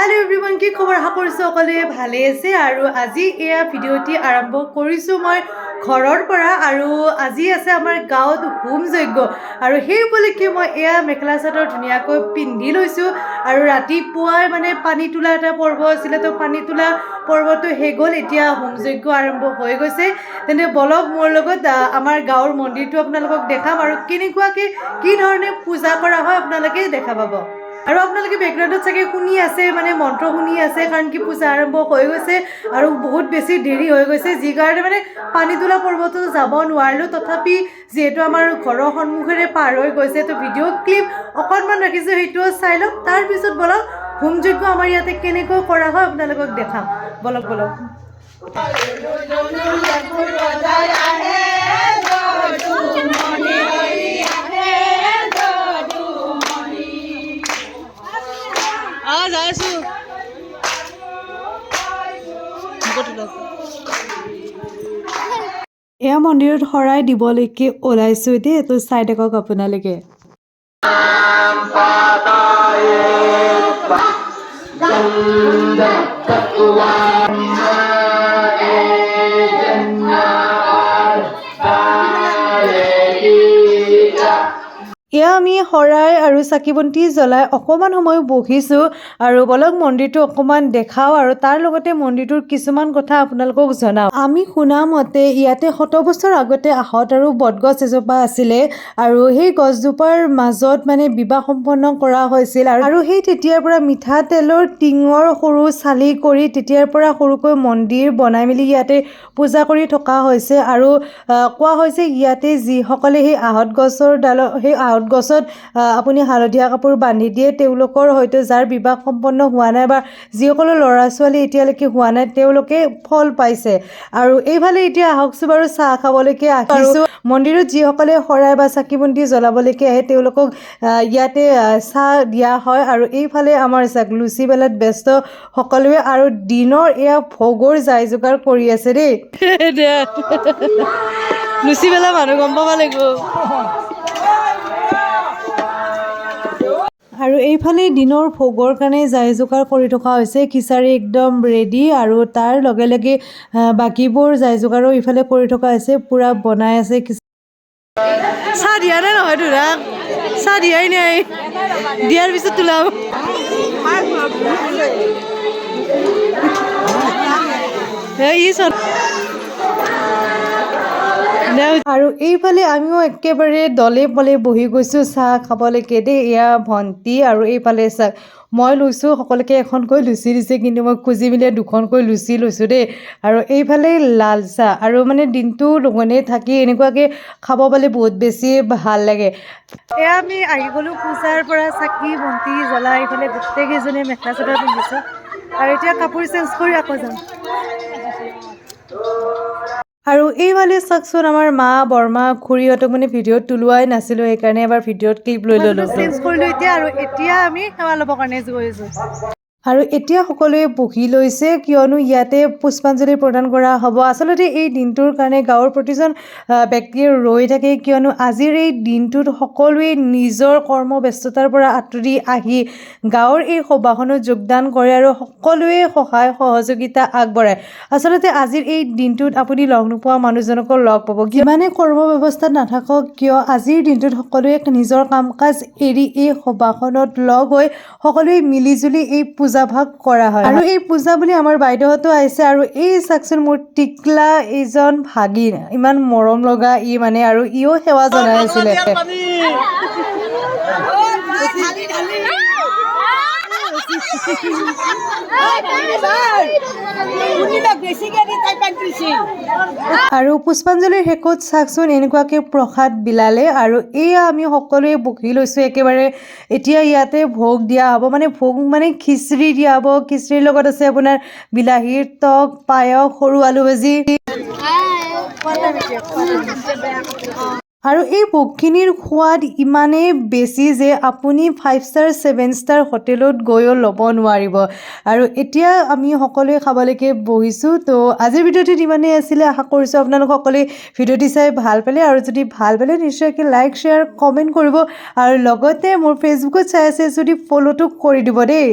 Hello everyone की खबर आशा কৰিছো সকলোৱে ভালে আছে আৰু আজি এয়া ভিডিওটি আৰম্ভ কৰিছো মই ঘৰৰ পৰা আৰু আজি আছে আমাৰ গাঁৱত হোম যজ্ঞ আৰু সেই উপলক্ষে মই এয়া মেখেলা চাদৰ ধুনিয়াকৈ পিন্ধি লৈছো আৰু ৰাতিপুৱাই মানে পানী তোলা এটা পৰ্ব আছিল তো পানী তোলা পৰ্বটো হে গল এতিয়া হোম যজ্ঞ আৰম্ভ হৈ গৈছে তেনে বলক মোৰ লগত আমাৰ গাঁৱৰ মন্দিৰটো আপোনালোকক দেখাম আৰু কেনেকুৱাকৈ কি ধৰণে পূজা কৰা হয় আপোনালোকে দেখা পাব আৰু আপোনালোকে বেকগ্ৰাউণ্ডত চাগে শুনি আছে মানে মন্ত্ৰ শুনি আছে কাৰণ কি পূজা আৰম্ভ হৈ গৈছে আৰু বহুত বেছি দেৰি হৈ গৈছে যি কাৰণে মানে পানী তোলা পৰ্বটো যাব নোৱাৰিলো তথাপি যেহেতু আমাৰ ঘৰৰ সন্মুখেৰে পাৰ হৈ গৈছে তো ভিডিঅ' ক্লিপ অকণমান ৰাখিছোঁ সেইটোও চাই লওক তাৰপিছত বলক হোম যজ্ঞ আমাৰ ইয়াতে কেনেকৈ কৰা হয় আপোনালোকক দেখাম বলক বলক এয়া মন্দিৰত শৰাই দিবলৈকে ওলাইছো দেই এইটো চাই থাকক আপোনালোকে এয়া আমি শৰাই আৰু চাকি বন্তি জ্বলাই অকণমান সময় বহিছোঁ আৰু বলক মন্দিৰটো অকণমান দেখাওঁ আৰু তাৰ লগতে মন্দিৰটোৰ কিছুমান কথা আপোনালোকক জনাওঁ আমি শুনা মতে ইয়াতে 100 বছৰ আগতে আহত আৰু বটগছ এজোপা আছিলে আৰু সেই গছজোপাৰ মাজত মানে বিবাহ সম্পন্ন কৰা হৈছিল আৰু সেই তেতিয়াৰ পৰা মিঠাতেলৰ টিঙৰ সৰু চালি কৰি তেতিয়াৰ পৰা সৰুকৈ মন্দিৰ বনাই মেলি ইয়াতে পূজা কৰি থকা হৈছে আৰু কোৱা হৈছে ইয়াতে যিসকলে সেই আহত গছৰ ডালত সেই গছত আপুনি হালধীয়া কাপোৰ বান্ধি দিয়ে তেওঁলোকৰ হয়তো যাৰ বিবাহ সম্পন্ন হোৱা নাই বা যিসকলৰ ল'ৰা ছোৱালী এতিয়ালৈকে হোৱা নাই তেওঁলোকে ফল পাইছে আৰু এইফালে এতিয়া আহকচোন বাৰু চাহ খাবলৈকে আহিছোঁ মন্দিৰত যিসকলে শৰাই বা চাকি বন্তি জ্বলাবলৈকে আহে তেওঁলোকক ইয়াতে চাহ দিয়া হয় আৰু এইফালে আমাৰ লুচি বেলাত ব্যস্ত সকলোৱে আৰু দিনৰ এয়া ভোগৰ যাই যোগাৰ কৰি আছে দেই লুচি বেলা মানুহ গম পাব লাগিব আৰু এইফালে দিনৰ ভোগৰ কাৰণে যাই যোগাৰ কৰি থকা হৈছে খিচাৰি একদম ৰেডি আৰু তাৰ লগে লগে বাকীবোৰ যাই যোগাৰো ইফালে কৰি থকা হৈছে পুৰা বনাই আছে চাহ দিয়া নাই নহয় তোৰা চাহ দিয়াই নাই দিয়াৰ পিছত তোলাম আৰু এইফালে আমিও একেবাৰে দলে পলে বহি গৈছোঁ চাহ খাবলৈকে দেই এয়া ভণ্টি আৰু এইফালে চাহ মই লৈছোঁ সকলোকে এখনকৈ লুচি দিছে কিন্তু মই খুজি মেলি দুখনকৈ লুচি লৈছোঁ দেই আৰু এইফালে লাল চাহ আৰু মানে দিনটো লগনে থাকি এনেকুৱাকৈ খাব পালে বহুত বেছি ভাল লাগে এয়া আমি আহি গ'লোঁ পূজাৰ পৰা চাকি বন্তি জ্বলাই এইফালে গোটেইকেইজনে মেখেলা চাদৰ পিন্ধিছোঁ আৰু এতিয়া কাপোৰ চেঞ্জ কৰি আকৌ যাম আৰু এইফালে চাওকচোন আমাৰ মা বৰমা খুৰীহঁতক মানে ভিডিঅ'ত তোলোৱাই নাছিলোঁ সেইকাৰণে এবাৰ ভিডিঅ'ত ক্লিপ লৈ ল'লোঁ চেঞ্জ কৰিলোঁ এতিয়া আৰু এতিয়া আমি সেৱা ল'বৰ কাৰণে গৈছোঁ আৰু এতিয়া সকলোৱে বহি লৈছে কিয়নো ইয়াতে পুষ্পাঞ্জলি প্ৰদান কৰা হ'ব আচলতে এই দিনটোৰ কাৰণে গাঁৱৰ প্ৰতিজন ব্যক্তিয়ে ৰৈ থাকে কিয়নো আজিৰ এই দিনটোত সকলোৱে নিজৰ কৰ্মব্যস্ততাৰ পৰা আঁতৰি আহি গাঁৱৰ এই সভাখনত যোগদান কৰে আৰু সকলোৱে সহায় সহযোগিতা আগবঢ়ায় আচলতে আজিৰ এই দিনটোত আপুনি লগ নোপোৱা মানুহজনকো লগ পাব যিমানে কৰ্ম ব্যৱস্থাত নাথাকক কিয় আজিৰ দিনটোত সকলোৱে নিজৰ কাম কাজ এৰি এই সভাখনত লগ হৈ সকলোৱে মিলিজুলি এই পূজা ভাগ কৰা হয় আৰু এই পূজা বুলি আমাৰ বাইদেউহঁতো আহিছে আৰু এই চাকচোন মোৰ টিকলা এইজন ভাগিন ইমান মৰম লগা ই মানে আৰু ইও সেৱা জনাই আছিলে আৰু পুষ্পাঞ্জলিৰ শেষত চাকচোন এনেকুৱাকৈ প্ৰসাদ বিলালে আৰু এয়া আমি সকলোৱে বহি লৈছোঁ একেবাৰে এতিয়া ইয়াতে ভোগ দিয়া হ'ব মানে ভোগ মানে খিচিৰি দিয়া হ'ব খিচিৰিৰ লগত আছে আপোনাৰ বিলাহীৰ টক পায়স সৰু আলু ভাজি আৰু এই ভোগখিনিৰ সোৱাদ ইমানেই বেছি যে আপুনি 5 ষ্টাৰ 7 ষ্টাৰ হোটেলত গৈও ল'ব নোৱাৰিব আৰু এতিয়া আমি সকলোৱে খাবলৈকে বহিছোঁ তো আজিৰ ভিডিঅ'টোত ইমানেই আছিলে আশা কৰিছোঁ আপোনালোক সকলোৱে ভিডিঅ'টি চাই ভাল পালে আৰু যদি ভাল পালে নিশ্চয়কৈ লাইক শ্বেয়াৰ কমেণ্ট কৰিব আৰু লগতে মোৰ ফেচবুকত চাই আছে যদি ফ'ল'টো কৰি দিব দেই।